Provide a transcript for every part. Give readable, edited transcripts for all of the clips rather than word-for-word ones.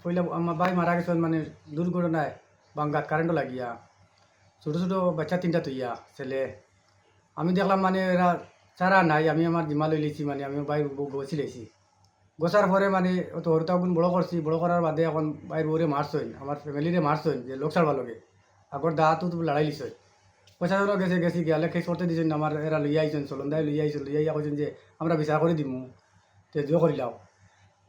পয়লা আমার ভাই মারা গেছেন মানে দুর্ঘটনায় বাঙ্গাত কারেন্টও লাগিয়া ছোটো ছোটো বাচ্চা তিনটা তুইয়া ছেলে আমি দেখলাম মানে এরা চারা নাই আমি আমার জিমা লই লিছি মানে আমি বাইর গছি লেছি গোছার পরে মানে অত হরতাগুন বড় করছি বড় করার বাদে এখন বাইর বউরে মারছইন আমার ফ্যামিলিরে মারছইন যে লোক ছাড়বার লগে আগর দাঁতও তো লড়াই লিছই পয়সা জনক গেছে গেছি গিয়ালে খেস করতে দিছেন আমার এরা লইয়া আইছেন চলন্দায় লইয়া কইছেন যে আমরা বিচার করে দিমু তে জো করিলাও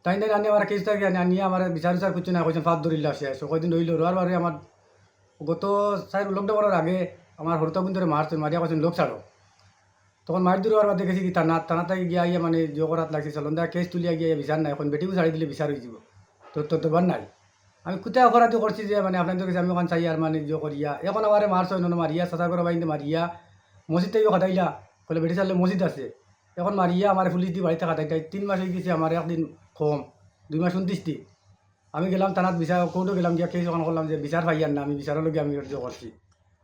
তাই না আনি আমার কেসটা আনিয়ে আমার বিচার করছে না কইছেন ফাঁদ ধরিল শেষ কয়দিন রইল রোয়ার বারে আমার গত লকডাউনের আগে আমার হরতাগুন ধরে মারছেন মারিয়া কইছেন লোক ছাড়ো তখন মার দূর হওয়ার বাদে গেছি কি থানাতে গিয়া ইয়া মানে জো করাত লাগছে চলন্দা কেস তুলিয়া গিয়া বিচার নাই এখন বেটিও ছাড়ি দিলে বিচার হয়ে যাব তো তোবার নাই আমি কোথায় অপরাধী করছি যে মানে আপনাদের কাছে আমি ওখান চাই আর মানে জো করিয়া এখন আমার মারছ মারিয়া সাঁতার করে বাইন্দে মারিয়া মসজিদে খাটাইলা বলে বেটি চালে মসজিদ আছে এখন মারিয়া আমার পুলিশ দিয়ে বাড়িতে খাটাইটাই 3 মাস হয়ে গেছে আমার একদিন কম 2 মাস 29 দিন আমি গেলাম থানাত বিচার কোর্টও গেলাম গিয়া কেস ওখানে করলাম যে বিচার পাইয়ার না আমি বিচারের লগে আমি জো করছি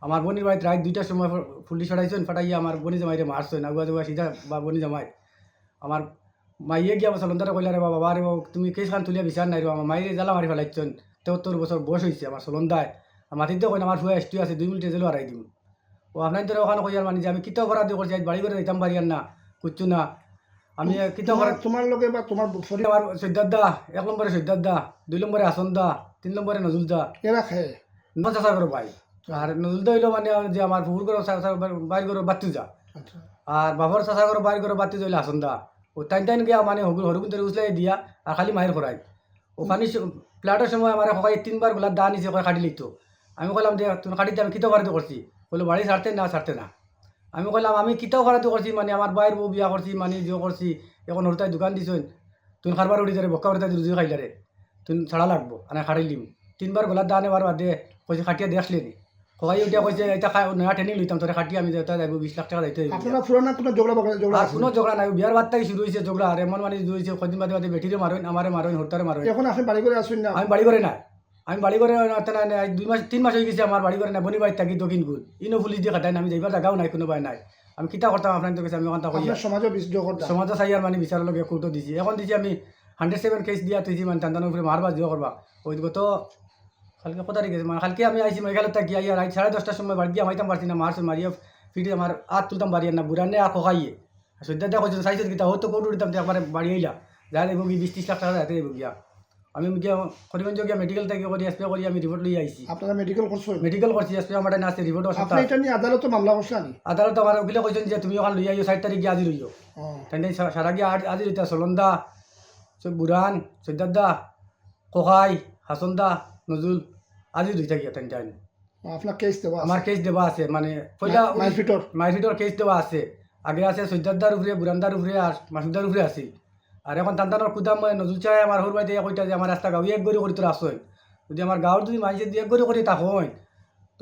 আমার বোনের বাড়িতে রাত 2টার সময় পুলিশ ফাটাইছেন ফাটাইয়া আমার বনি জামাইরে মারছেন আগুয়া জুয়া সিধা বা বনি জামাই আমার মাইয়ে গিয়া চলন্দারে কইলা রে বাবা রে তুমি কেস খান তুলিয়া বিচার নাই রে আমার মাইরে জ্বালা মারি ফেলাইছেন 73 বছর বয়স হয়েছে আমার চলন্দায় মাটিতে কইন আমার ফুয়া এসটি আছে 2 মিনিটে জেলো হারাই দিম ও আপনার ধরে ওখানে কইয়ার মানে যে আমি কিতা অপরাধ করছি আজ বাড়ি করে দিতাম পারিয়ার না কুচ্ছু না আমি কিতা অপরাধ তোমার লগে বা তোমার আমার সৈদাদ্দা 1 নম্বরে সৈদাদ্দা 2 নম্বরে আসন্দা 3 নম্বরে নজুলদা এরা খায় চাষা করো ভাই আর নজুলদা হইলো মানে যে আমার ফুল করো বাইর করো বাতি যা আচ্ছা আর বাবার চাষা করো বাইর করো বাতি যাইলে আসন্দা ও টাইন গিয়া মানে হরগুন ধরে উচলাই দিয়া আর খালি মায়ের খরাই ওখানে ফ্ল্যাটের সময় আমার সবাই 3বার গোলার দা নিচে কয় কাটি লিখতো আমি কইলাম যে তুমি কাটিতে আমি কিতো ভারত করছি বলে বাড়ি ছাড়তে না আমি কইলাম আমি কিতাও ভারত করছি মানে আমার বাইর বউ বিয়া করছি মানে জিও করছি এখন হরতায় দোকান দিছেন তুমি খারবার উঠি যারে বক্কা হরতায় রুজি খাইলারে তুমি ছাড়া লাগবো আনা খাড়ি লিম 3বার গোলার দা নেবার বাদে কইছে খাটিয়া দেখলি নি কই উঠিয়া কইছে এটা নয়া ট্রেনিং লইতাম তোরে খাটিয়া আমি যেতে যাইব 20 লাখ টাকা যাইতে আপনারা পুরানা কোনো ঝগড়া আর কোনো ঝগড়া নাই বিয়ার বাদ থেকে শুরু হয়েছে ঝগড়া আর এমন মানে হয়েছে কদিন বাদে বেটিরে মারেন আমারে মারেন হরতারে মারেন এখন আপনি বাড়ি করে আসুন না আমি বাড়ি করে না আমি বাড়ি করে 2 মাস 3 মাস হয়ে গেছে আমার বাড়ি করে না বনি বাড়ি থাকি দক্ষিণ গুল ইনো পুলিশ দিয়ে খাটাই না আমি যাইবার জায়গাও নাই কোনো ভাই নাই আমি কিতা করতাম আপনার কাছে আমি ওখান আপনার সমাজও সমাজ চাই আর মানে বিচারের লগে কোর্টও দিছি এখন দিছি আমি 107 কেস দিয়া তুইছি মানে টান্দানোর উপরে মারবা জিও করবা ওই গত কালকে কথা রেখেছে মানে কালকে আমি আইসি মেঘালয় থাকি আইয়া রাত 10:30টার সময় বাড়ি গিয়ে মাইতাম পারছি না মারিয়া ফিটে আমার হাত তুলতাম বাড়িয়ে না বুড়ানে আ খোকাইয়ে সদ্যা দেখা করছে চাইছে কিতা হয়তো কোর্ট উঠতাম একবারে বাড়ি আইলা যাই দেবো কি 20-30 লাখ টাকা যাতে দেবো গিয়া আমি গিয়া করিমগঞ্জ গিয়া মেডিকেল থেকে করি স্প্রে করি আমি রিপোর্ট লইয়া আইছি আপনারা মেডিকেল করছি স্প্রে আমার না আছে রিপোর্ট আপনি এটা নিয়ে আদালতে মামলা করছেন আদালত আমার উকিলে কইছেন যে তুমি ওখানে লইয়া 7 তারিখ গিয়ে আজি লইও তাই সারা গিয়া আজি লইতা চলন্দা বুড়ান সৈদাদ্দা কোকাই হাসন্দা নজুল আজি দুইটা গিয়া তাই আপনার কেস দেওয়া আমার কেস দেওয়া আছে মানে পয়লা মাইফিটর কেস দেওয়া আছে আগে আছে সৈদাদ্দার উপরে বুরান্দার উপরে আর মাসুদার উপরে আছে আর এখন টানটানোর কুদাম নজুল চাই আমার সর বাড়িতে কইটা যে আমার রাস্তা গাঁও এক গড়ি করি তোর আসই যদি আমার গাঁৱৰ যদি মাইছে এক গড়ি করি তা হয়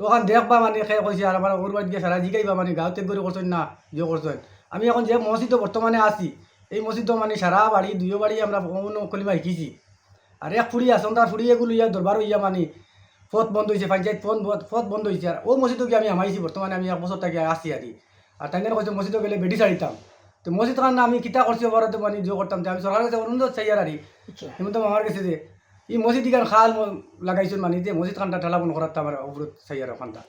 তো ওখান দেখবা মানে খেয়ে কইছে আর আমার ওর বাড়িতে গিয়ে সারা জিগাইবা মানে গাঁৱত এক গড়ি করছেন না যে করছেন আমি এখন যে মসজিদে বর্তমানে আছি এই মসজিদে মানে সারা বাড়ি দুইও বাড়ি আমরা কলিমা শিখিছি আর এক ফুড়ি আসন তার ফুড়ি এগুলো ইয়া দরবার ইয়া মানে পথ বন্ধ হয়েছে পঞ্চায়েত পথ বন্ধ হয়েছে আর ও মসজিদে গিয়ে আমি আমাইছি বর্তমানে আমি 1 বছর থেকে আসছি আর তাই না কইছে মসজিদে গেলে বেটি ছাড়িতাম তো মসজিদ খান আমি কিতা করছি ওপরতে মানে জো করতাম আমি সরকারের কাছে অনুরোধ চাই আর এমন তো আমার কাছে যে এই মসজিদ গান খাল লাগাইছেন মানে যে মসজিদ খানটা ঠেলাবন করাতে আমার অনুরোধ চাই আর ওখানটা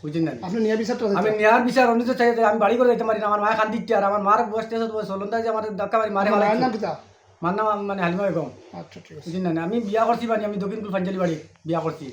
বুঝছেন না আমি নেয়ার বিচার অনুরোধ চাই আমি বাড়ি করে যাইতে পারি না আমার মায়ের খান দিচ্ছে আর আমার মার বয়স চলন্দা যে আমার ধাক্কা মারি মারে মার নাম মানে হালিমা বেগম বুঝছেন না আমি বিয়া করছি মানে আমি দক্ষিণপুর পাঞ্জালি বাড়ি বিয়া করছি।